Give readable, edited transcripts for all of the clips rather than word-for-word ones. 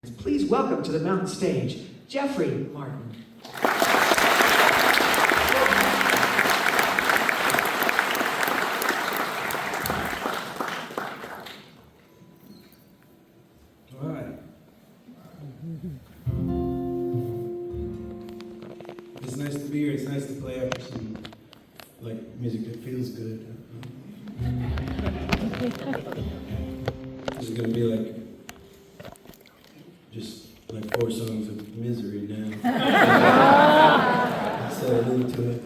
Please welcome to the mountain stage, Jeffrey Martin. All right. It's nice to be here. It's nice to play after some music that feels good. This is gonna be just 4 songs of misery now. Settle into it.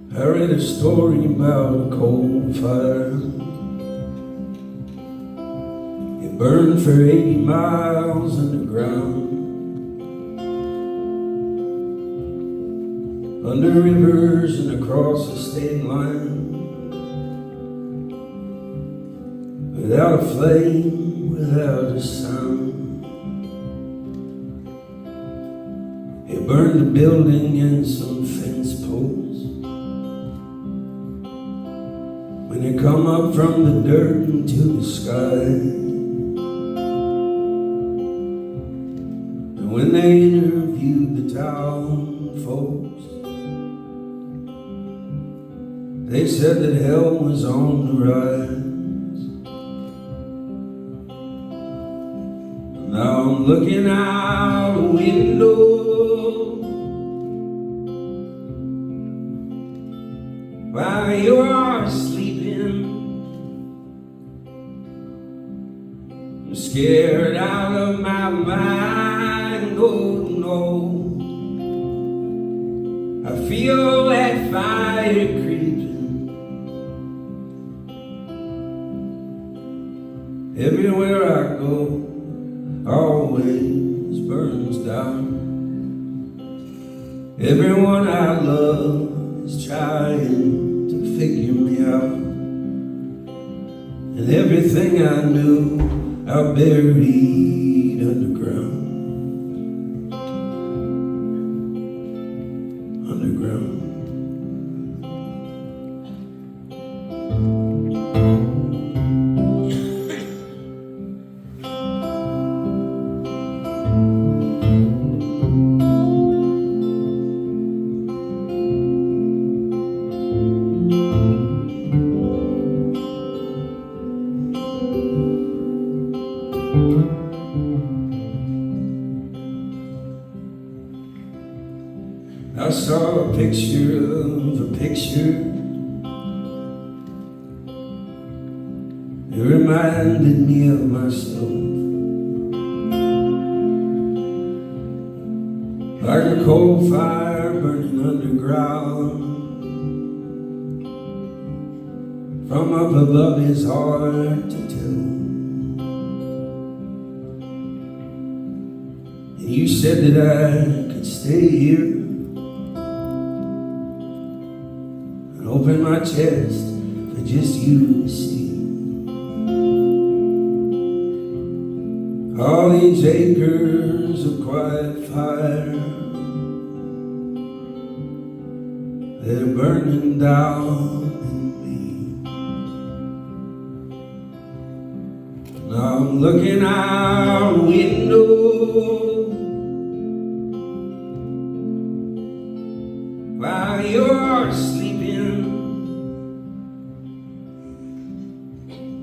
I read a story about a coal fire. It burned for 80 miles underground, under rivers and across the state line, without a flame, without a sound. It burned a building and some fence posts. When they come up from the dirt into the sky, and when they interviewed the town folks, they said that hell was on the rise. Now I'm looking out a window, while you are sleeping, I'm scared out of my mind, oh no. I feel that fire creeping everywhere I go, always burns down. Everyone I love is trying to figure me out, and everything I knew I buried underground. Underground. I saw a picture of a picture. It reminded me of myself, like a coal fire burning underground. From up above is hard to tell. And you said that I could stay here, open my chest for just you to see. All these acres of quiet fire that are burning down in me. Now I'm looking out a window, while you're sleeping.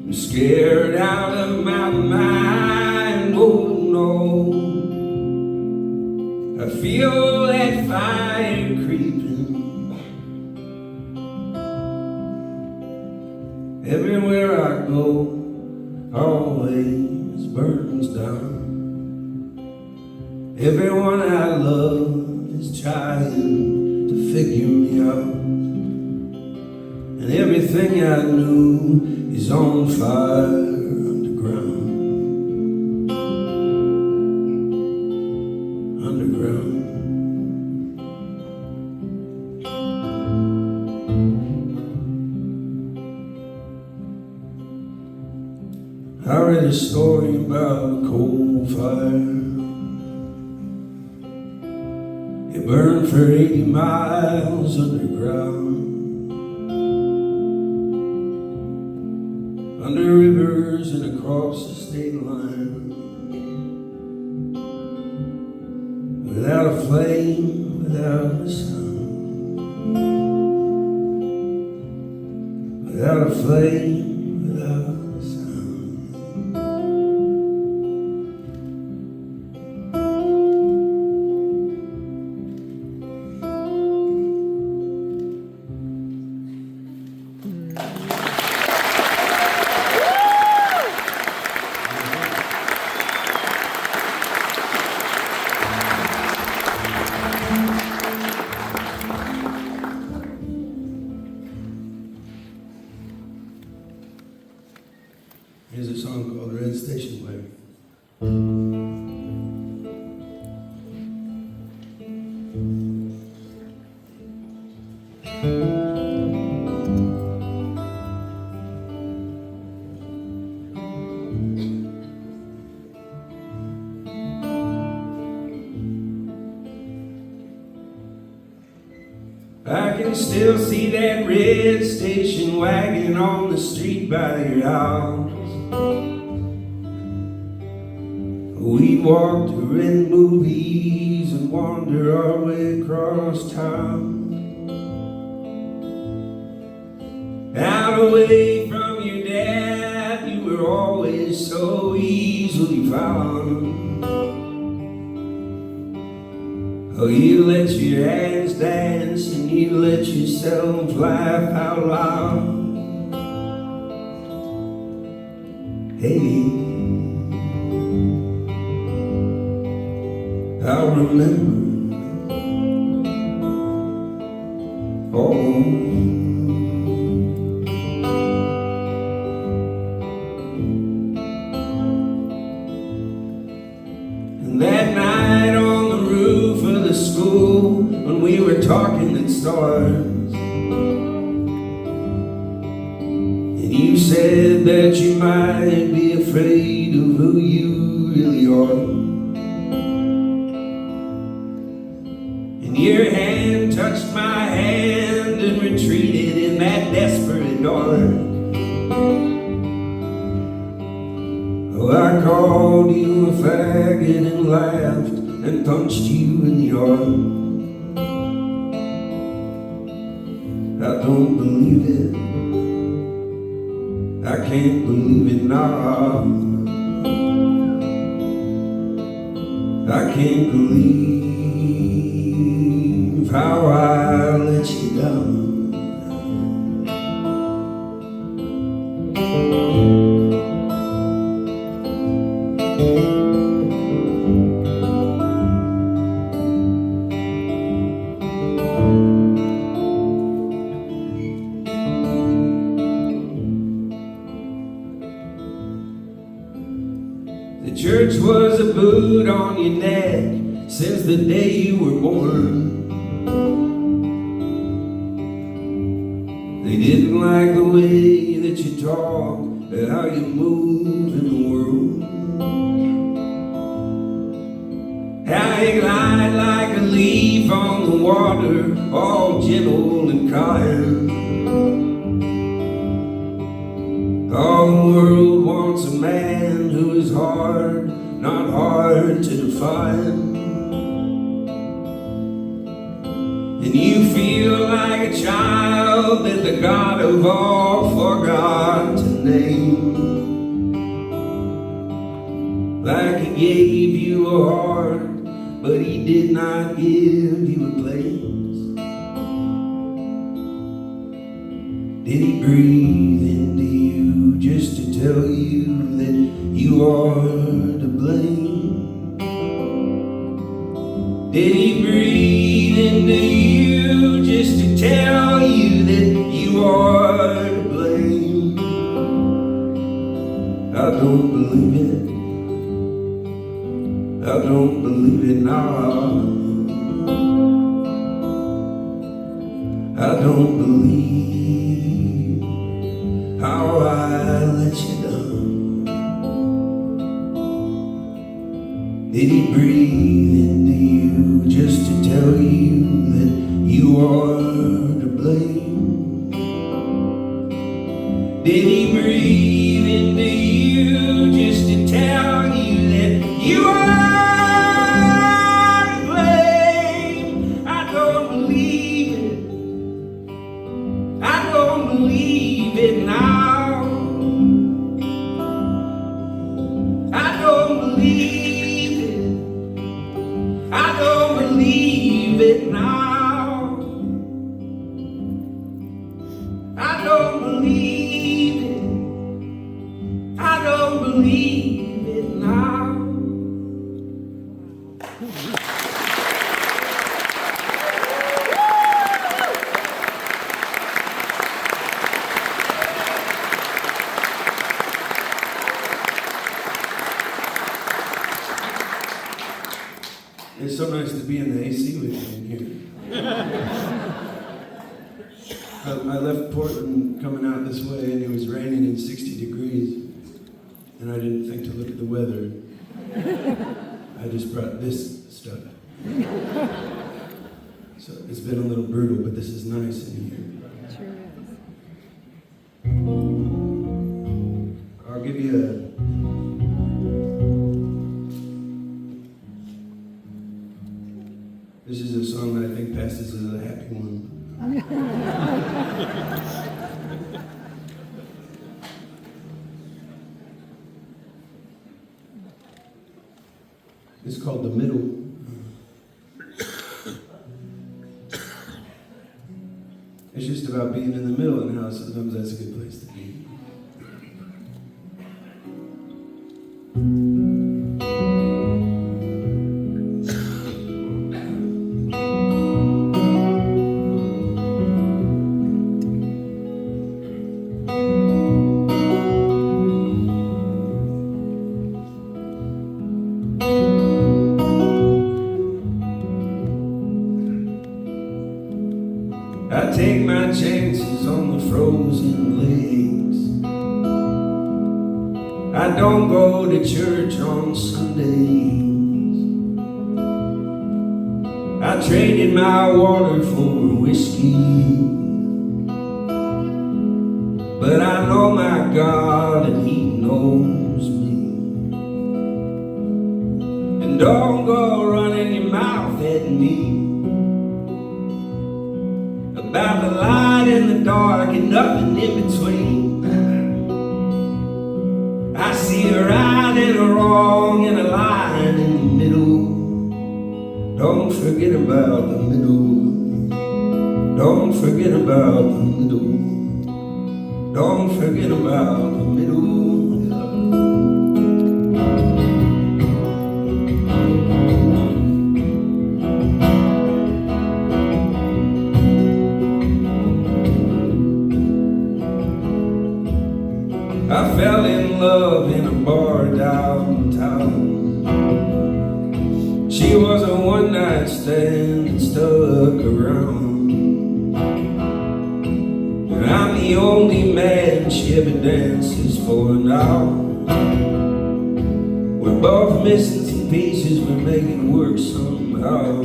I'm scared out of my mind, oh no. I feel that fire creeping everywhere I go, always burns down. Everyone I love is trying to figure me out, and everything I knew is on fire underground. Underground. read a story about a coal fire. It burned for 80 miles underground, under rivers and across the state line, without a flame, without a sun, without a flame, without a sun. Here's a song called Red Station Wagon. I can still see that red station wagon on the street by your house. We walk to rent movies and wander our way across town, out away from your dad. You were always so easily found. Oh, you let your hands dance and you let yourself laugh out loud. Hey, I remember, oh, and that night on the roof of the school, when we were talking at stars, and you said that you might be afraid of who you really are. Your hand touched my hand and retreated in that desperate dark. Oh, I called you a faggot and laughed and punched you in the arm. I don't believe it, I can't believe it now. I can't believe how I let you down. The church was a boot on your neck since the day you were born. They didn't like the way that you talk and how you move in the world, how you glide like a leaf on the water, all gentle and kind. All the world wants a man who is hard, not hard to define. And you feel like a child that the God of all forgot to name. Like he gave you a heart, but he did not give you a place. Did he breathe into you just to tell you that you are to blame? Did he breathe into you just to tell you that you are to blame? I don't believe it, I don't believe it now. I don't believe how I let you down. Did he breathe into you just to tell you that you are to blame? Did he breathe into you just to tell you that you are to blame? I don't believe it. I don't believe it now. I don't believe it. I don't believe it now. I don't believe it. I don't believe it now. It's so nice to be in the AC with you in here. I left Portland coming out this way and it was raining and 60 degrees. And I didn't think to look at the weather. I just brought this stuff. So it's been a little brutal, but this is nice in here. Sure is. I'll give you a... This is a song that I think passes as a happy one. It's called The Middle. It's just about being in the middle and how sometimes that's a good place to be. I take my chances on the frozen lakes. I don't go to church on Sundays. I traded my water for whiskey, but I know my God and He knows me. And don't go running your mouth at me about the light and the dark and nothing in between. I see a right and a wrong and a line in the middle. Don't forget about the middle. Don't forget about the middle. Don't forget about the middle. I fell in love in a bar downtown. She was a one-night stand that stuck around. And I'm the only man she ever dances for now. We're both missing some pieces, we're making it work somehow.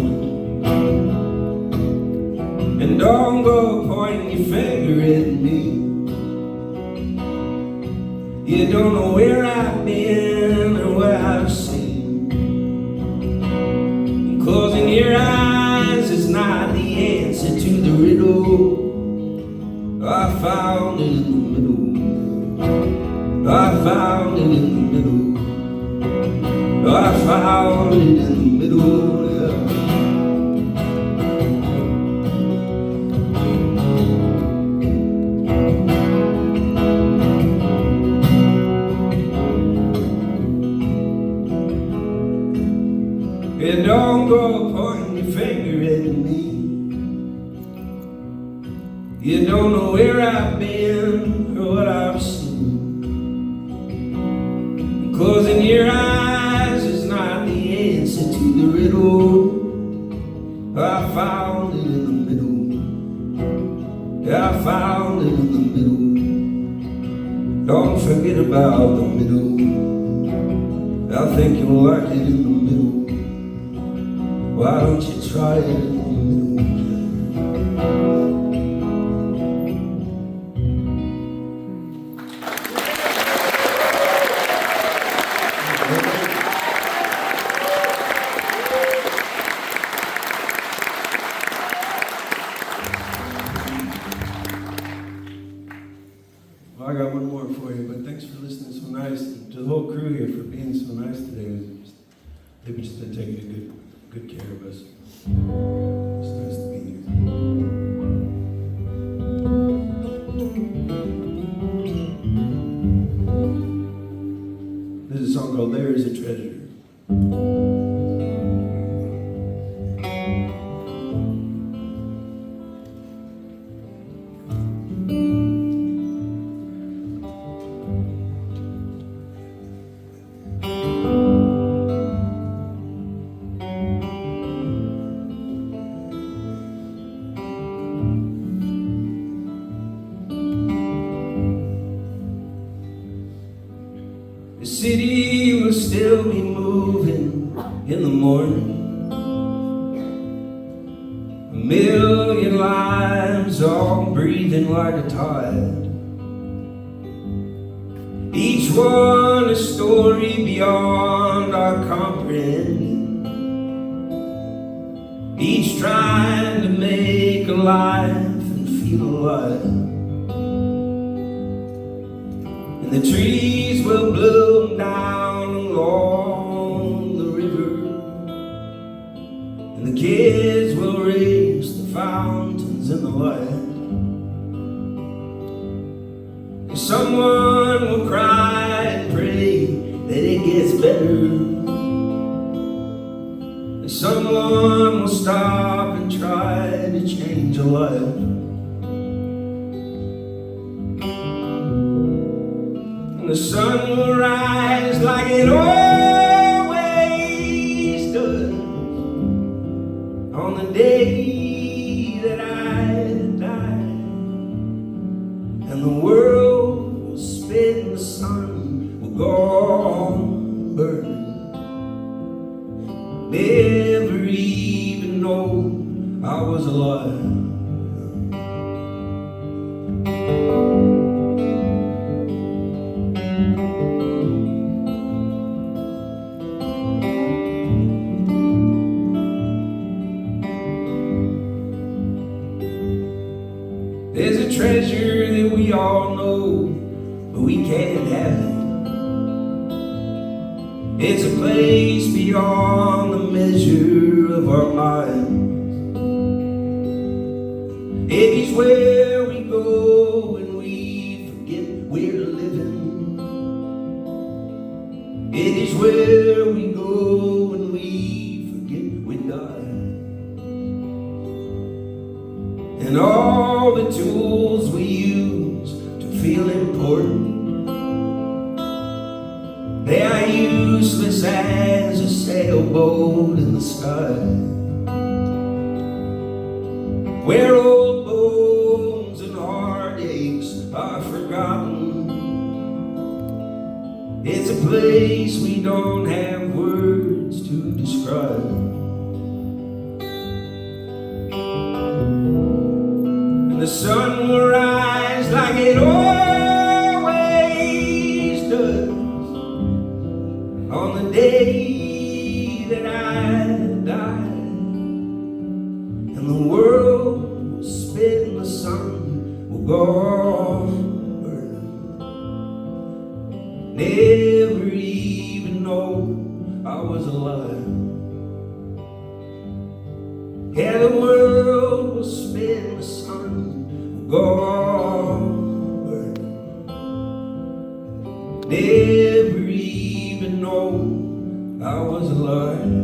And don't go pointing your finger at me. You don't know where I've been or what I've seen. And closing your eyes is not the answer to the riddle. I found it in the middle. I found it in the middle. I found it in the middle. And don't go pointing your finger at me. You don't know where I've been or what I've seen. And closing your eyes is not the answer to the riddle. I found it in the middle. Yeah, I found it in the middle. Don't forget about the middle. I think you'll like it in the middle. little. Why don't you try it in the middle? Well, I got one more for you, but thanks for listening so nice, and to the whole crew here for being so nice today. They've just been taking good care of us. It's nice to be here. There's a song called "There Is a Treasure." The city will still be moving in the morning. A million lives all breathing like a tide. Each one a story beyond our comprehending. Each trying to make a life and feel alive. And the trees will bloom down along the river, and the kids will race the fountains in the light. And someone will cry and pray that it gets better, and someone will stop and try to change a life. The sun will rise like it always does on the day that I die, and the world will spin, the sun will go on burning. Never even know I was alive. There's a treasure that we all know, but we can't have it. It's a place beyond the measure of our minds. It is where we go when we forget we're living. It is where we go when we forget we die. And all the tools we use to feel important, they are useless as a sailboat in the sky, where old bones and heartaches are forgotten. It's a place we don't have words to describe. The sun will rise like it always does on the day that I die, and the world will spin, the sun will go on burning. Never even know I was alive. Yeah, the world will spin, the sun will go on burning. Never even know I was alive.